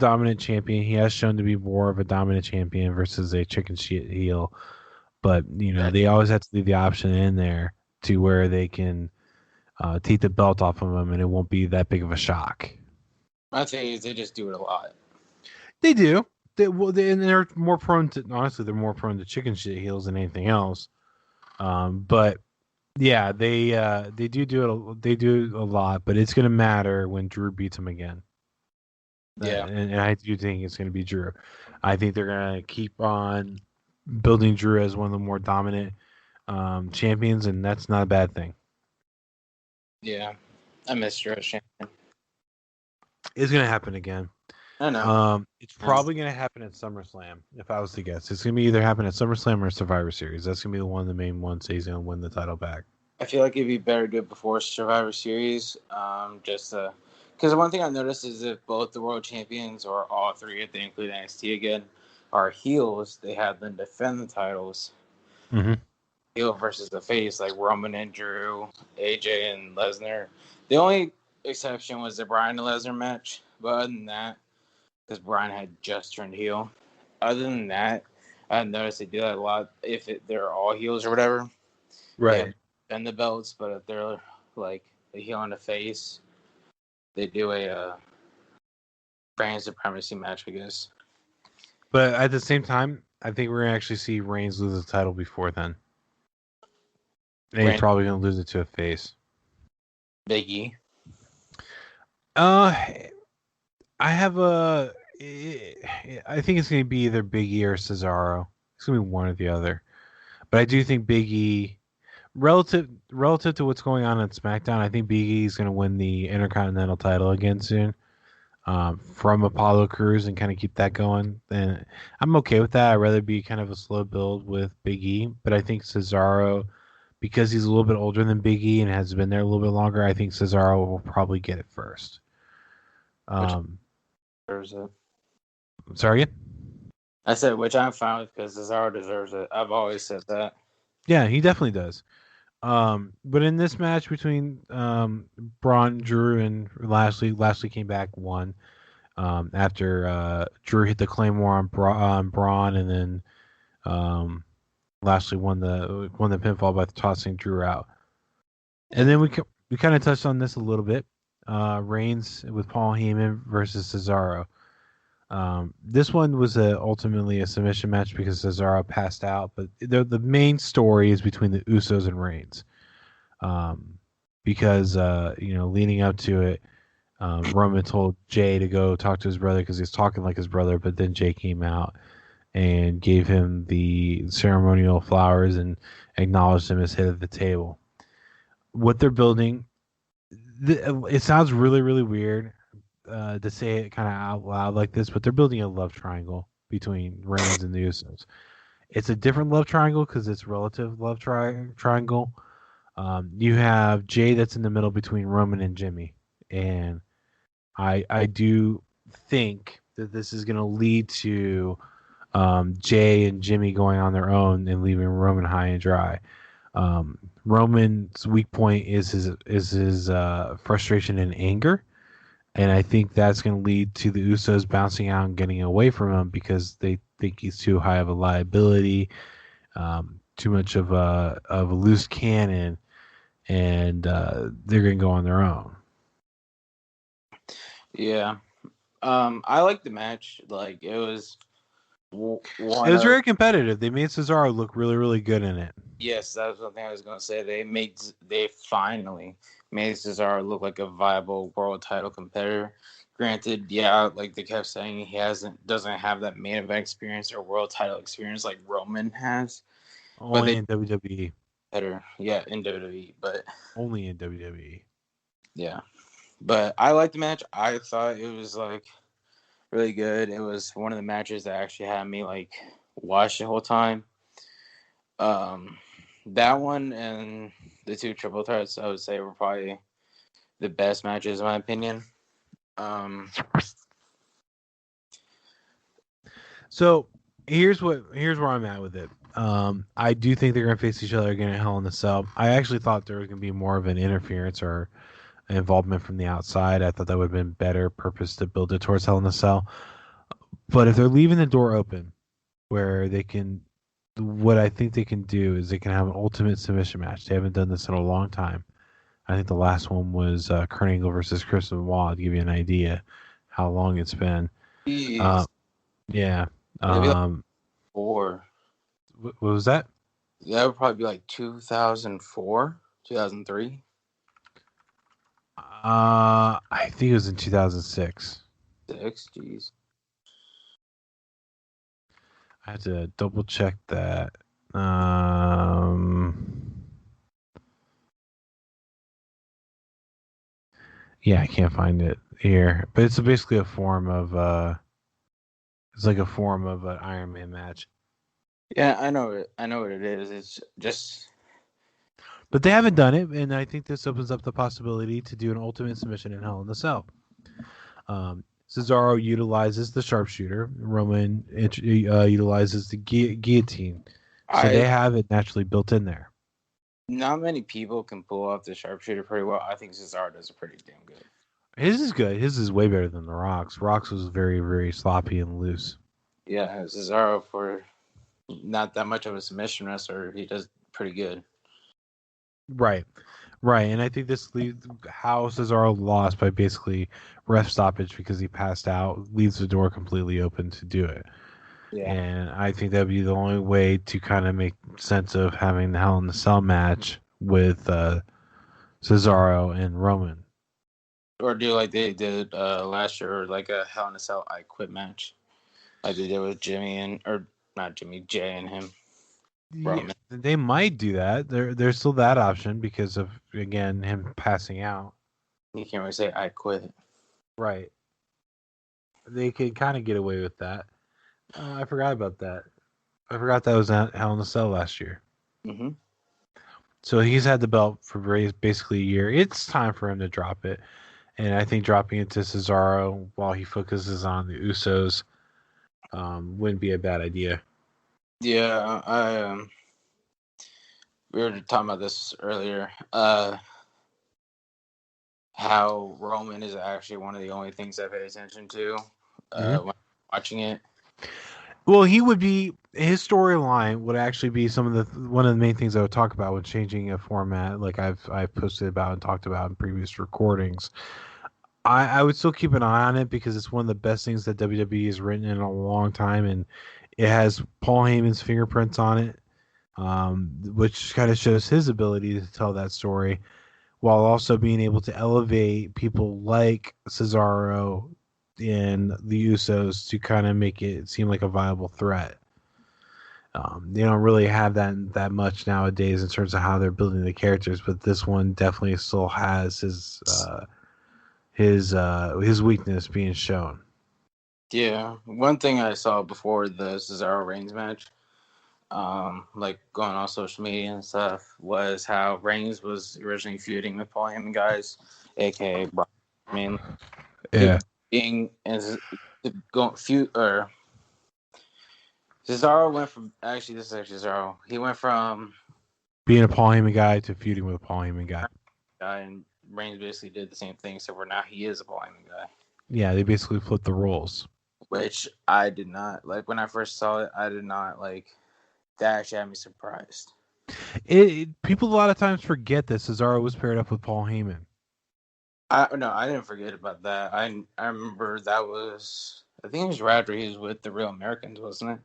dominant champion. He has shown to be more of a dominant champion versus a chicken shit heel. But they always have to leave the option in there to where they can take the belt off of him, and it won't be that big of a shock. My thing is they just do it a lot. They do. And they're more prone to, honestly, they're more prone to chicken shit heels than anything else. But yeah, they do it. They do a lot, but it's gonna matter when Drew beats him again. Yeah, and I do think it's gonna be Drew. I think they're gonna keep on building Drew as one of the more dominant champions, and that's not a bad thing. Yeah, I miss Drew as champion. It's gonna happen again. I know. It's probably gonna happen at SummerSlam. If I was to guess, it's gonna be either happen at SummerSlam or Survivor Series. That's gonna be one of the main ones that he's gonna win the title back. I feel like it'd be better to do it before Survivor Series. Just because one thing I noticed is if both the world champions or all three, if they include NXT again, are heels, they have them defend the titles. Mm-hmm. Heel versus the face, like Roman and Drew, AJ and Lesnar. The only exception was the Bryan and Lesnar match, but other than that, because Bryan had just turned heel. Other than that, I noticed they do that a lot. If they're all heels or whatever, Right. And the belts, but if they're like a heel on the face, they do a brand supremacy match, I guess. But at the same time, I think we're gonna actually see Reigns lose the title before then. And he's probably gonna lose it to a face. Big E. I think it's gonna be either Big E or Cesaro. It's gonna be one or the other. But I do think Big E, relative to what's going on SmackDown, I think Big E is gonna win the Intercontinental title again soon. From Apollo Crews and kind of keep that going. And I'm okay with that. I'd rather be kind of a slow build with Big E, but I think Cesaro, because he's a little bit older than Big E and has been there a little bit longer, I think Cesaro will probably get it first. Deserves it. Sorry again? I said, which I'm fine with because Cesaro deserves it. I've always said that. Yeah, he definitely does. But in this match between Braun, Drew, and Lashley came back, won. After Drew hit the Claymore on Braun, and then Lashley won the pinfall by tossing Drew out. And then we kind of touched on this a little bit. Reigns with Paul Heyman versus Cesaro. This one was ultimately a submission match because Cesaro passed out, but the main story is between the Usos and Reigns. Because leading up to it, Roman told Jay to go talk to his brother because he's talking like his brother, but then Jay came out and gave him the ceremonial flowers and acknowledged him as head of the table. What they're building, it sounds really, really weird to say it kind of out loud like this, but they're building a love triangle between Reigns and the Usos. It's a different love triangle because it's relative love triangle. You have Jay that's in the middle between Roman and Jimmy, and I do think that this is going to lead to Jay and Jimmy going on their own and leaving Roman high and dry. Roman's weak point is his frustration and anger, and I think that's going to lead to the Usos bouncing out and getting away from him because they think he's too high of a liability, too much of a loose cannon, and they're going to go on their own. Yeah, I like the match. Like it was. It was very competitive. They made Cesaro look really, really good in it. Yes, that was one thing I was going to say. They finally made Cesaro look like a viable world title competitor. Granted, yeah, like they kept saying, he doesn't have that main event experience or world title experience like Roman has. Only in WWE. Better, yeah, in WWE, but only in WWE. Yeah, but I liked the match. I thought it was like really good. It was one of the matches that actually had me like watch the whole time. That one and the two triple threats, I would say, were probably the best matches in my opinion. So here's where I'm at with it. I do think they're gonna face each other again at Hell in a Cell. I actually thought there was gonna be more of an interference or involvement from the outside. I thought that would have been better purpose to build it towards Hell in a Cell. But if they're leaving the door open, where they can, what I think they can do is they can have an ultimate submission match. They haven't done this in a long time. I think the last one was Kurt Angle versus Chris Benoit, to give you an idea how long it's been. Uh, Jeez. yeah. Maybe like Um, 4. what was that? That would probably be like 2004, 2003. I think it was in 2006. 6. Jeez. I had to double check that. Um, yeah, I can't find it here, but it's basically a form of it's like a form of an Iron Man match. Yeah, I know it. I know what it is. It's just But they haven't done it, and I think this opens up the possibility to do an ultimate submission in Hell in the Cell. Cesaro utilizes the sharpshooter. Roman utilizes the guillotine. So they I. have it naturally built in there. Not many people can pull off the sharpshooter pretty well. I think Cesaro does it pretty damn good. His is good. His is way better than The Rock's. Rock's was very, very sloppy and loose. Yeah, Cesaro, for not that much of a submission wrestler, he does pretty good. Right. Right. And I think this leaves how Cesaro lost by basically ref stoppage because he passed out, leaves the door completely open to do it. Yeah. And I think that would be the only way to kind of make sense of having the Hell in the Cell match with Cesaro and Roman. Or do like they did last year, or like a Hell in a Cell I Quit match, like they did with Jimmy and or not Jimmy, Jay and him. Yeah, Roman. they might do that. There's still that option because of, again, him passing out. You can't really say I quit. Right. They could kind of get away with that. I forgot about that. I forgot that was at Hell in a Cell last year. Mm-hmm. So he's had the belt for basically a year. It's time for him to drop it. And I think dropping it to Cesaro while he focuses on the Usos wouldn't be a bad idea. Yeah, we were talking about this earlier. How Roman is actually one of the only things I pay attention to when watching it. Well, he would be, his storyline would actually be one of the main things I would talk about when changing a format, like I've posted about and talked about in previous recordings. I would still keep an eye on it because it's one of the best things that WWE has written in a long time, and it has Paul Heyman's fingerprints on it, which kind of shows his ability to tell that story while also being able to elevate people like Cesaro and the Usos to kind of make it seem like a viable threat. They don't really have that much nowadays in terms of how they're building the characters, but this one definitely still has his weakness being shown. Yeah, one thing I saw before the Cesaro Reigns match, like going on social media and stuff, was how Reigns was originally feuding with Paul Heyman guys, aka Brian. I mean, Yeah, being and going feud or Cesaro went from actually this is actually Cesaro. He went from being a Paul Heyman guy to feuding with a Paul Heyman guy. guy, and Reigns basically did the same thing, so where now he is a Paul Heyman guy. Yeah, they basically flipped the roles. Which I did not like when I first saw it. I did not like. That actually had me surprised. People a lot of times forget that Cesaro was paired up with Paul Heyman. I didn't forget about that. I remember that was I think it was right after he was with the Real Americans, wasn't it?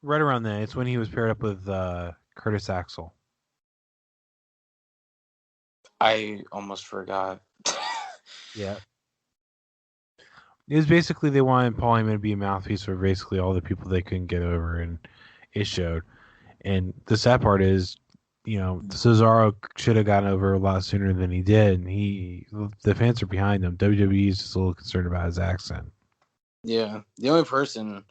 Right around then, it's when he was paired up with Curtis Axel. I almost forgot. Yeah. It was basically they wanted Paul Heyman to be a mouthpiece for basically all the people they couldn't get over, and it showed. And the sad part is, Cesaro should have gotten over a lot sooner than he did. And the fans are behind him. WWE is just a little concerned about his accent. Yeah, the only person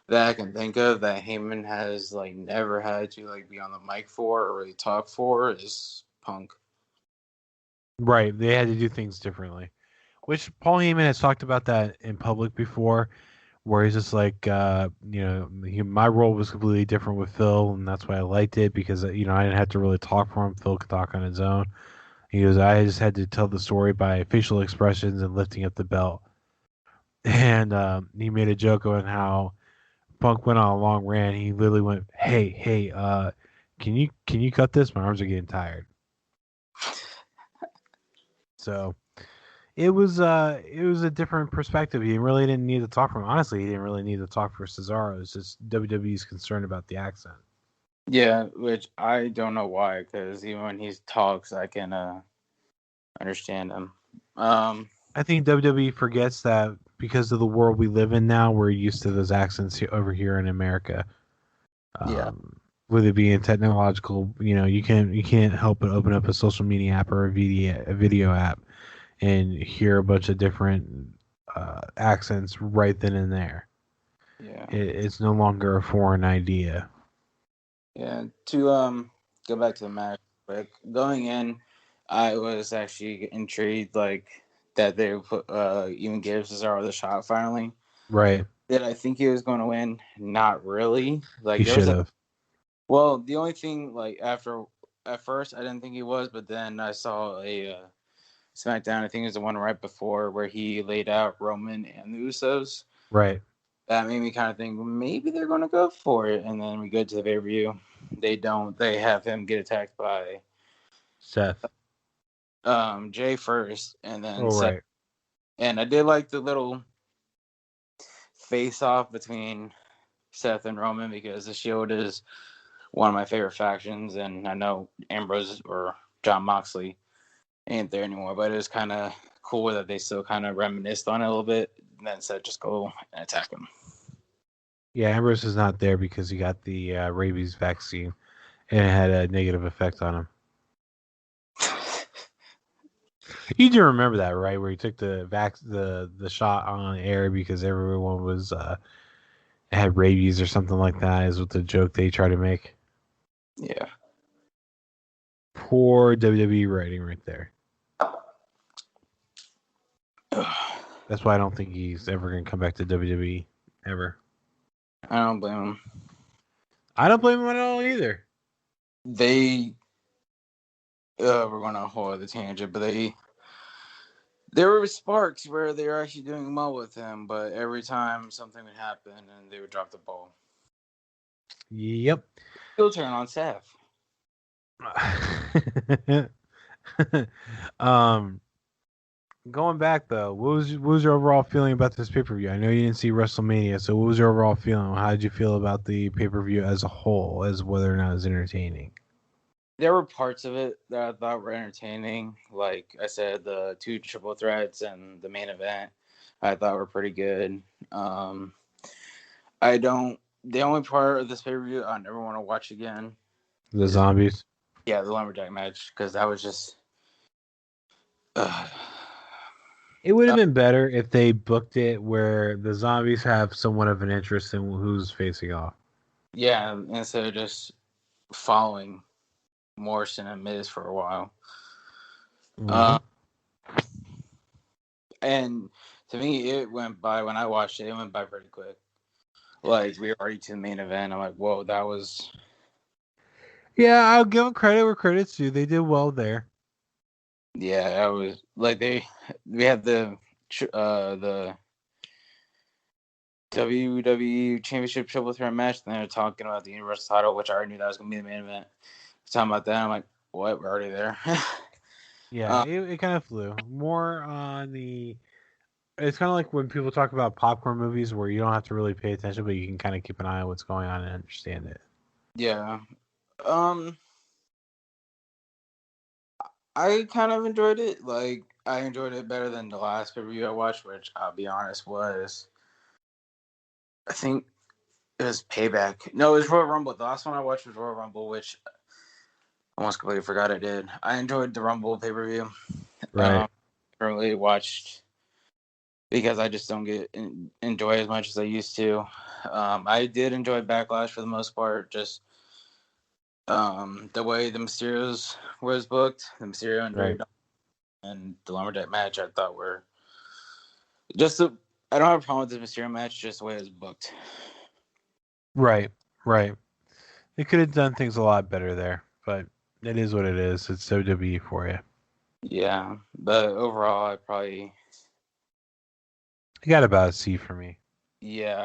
that I can think of that Heyman has like never had to like be on the mic for or really talk for is Punk. Right. They had to do things differently, which Paul Heyman has talked about that in public before, where he's just like, my role was completely different with Phil, and that's why I liked it because, I didn't have to really talk for him. Phil could talk on his own. He goes, I just had to tell the story by facial expressions and lifting up the belt. and he made a joke on how Punk went on a long rant. He literally went, "Hey, can you cut this? My arms are getting tired." So it was a different perspective. He really didn't need to talk for him. Honestly, he didn't really need to talk for Cesaro. It's just WWE's concerned about the accent. Yeah, which I don't know why, because even when he talks, I can understand him. I think WWE forgets that because of the world we live in now, we're used to those accents over here in America. Yeah, With it being technological, you can't help but open up a social media app or a video app and hear a bunch of different accents right then and there. yeah, It's no longer a foreign idea. yeah. To go back to the match quick. Going in, I was actually intrigued, like that they put even gave Cesaro the shot finally. Right. Did I think he was going to win? Not really. He Like there was should a have. well, the only thing like at first I didn't think he was, but then I saw a SmackDown. I think it was the one right before where he laid out Roman and the Usos. Right. That made me kind of think maybe they're going to go for it. And then we go to the pay per view. They don't. They have him get attacked by Seth. Jay first, and then Oh, Seth. right. And I did like the little face off between Seth and Roman because the Shield is one of my favorite factions, and I know Ambrose or John Moxley ain't there anymore, but it was kind of cool that they still kind of reminisced on it a little bit, and then said just go and attack him. Yeah, Ambrose is not there because he got the rabies vaccine and it had a negative effect on him. You do remember that, right? Where he took the shot on air because everyone was had rabies or something like that. Is what the joke they try to make. Yeah. Poor WWE writing right there. That's why I don't think he's ever going to come back to WWE ever. I don't blame him. I don't blame him at all either. They we're going on a whole other tangent, but there were sparks where they were actually doing well with him, but every time something would happen and they would drop the ball. Yep. He'll turn on Seth. um, Going back though, what was your overall feeling about this pay per view? I know you didn't see WrestleMania, so what was your overall feeling? How did you feel about the pay per view as a whole, as whether or not it was entertaining? There were parts of it that I thought were entertaining. Like I said, the two triple threats and the main event I thought were pretty good. I don't. The only part of this pay per view I never want to watch again The is zombies. the lumberjack match because that was just. Uh, It would have been better if they booked it where the zombies have somewhat of an interest in who's facing off. yeah, instead of just following Morrison and Miz for a while. Mm-hmm. Uh, and to me, it went by when I watched it. It went by pretty quick. Like we were already to the main event. I'm like, whoa, that was. Yeah, I'll give them credit where credit's due. They did well there. Yeah, that was like we had the WWE Championship Triple Threat match. And they're talking about the Universal title, which I already knew that was gonna be the main event. Talking about that, I'm like, what? We're already there. Yeah, uh, it kind of flew more on the. It's kind of like when people talk about popcorn movies where you don't have to really pay attention, but you can kind of keep an eye on what's going on and understand it. yeah. Um, I kind of enjoyed it. Like I enjoyed it better than the last pay per view I watched, which I'll be honest was I think it was Payback. No, it was Royal Rumble. The last one I watched was Royal Rumble, which I almost completely forgot I did. I enjoyed the Rumble pay per view. Right. Really watched because I just don't enjoy as much as I used to. I did enjoy Backlash for the most part. Just the way the Mysterios was booked, the Mysterio and Dre Right. and the Lumberjack match, I thought were just. I don't have a problem with the Mysterio match, just the way it was booked. Right. Right. They could have done things a lot better there, but it is what it is. It's WWE for you. Yeah, but overall, I probably It got about a C for me. Yeah,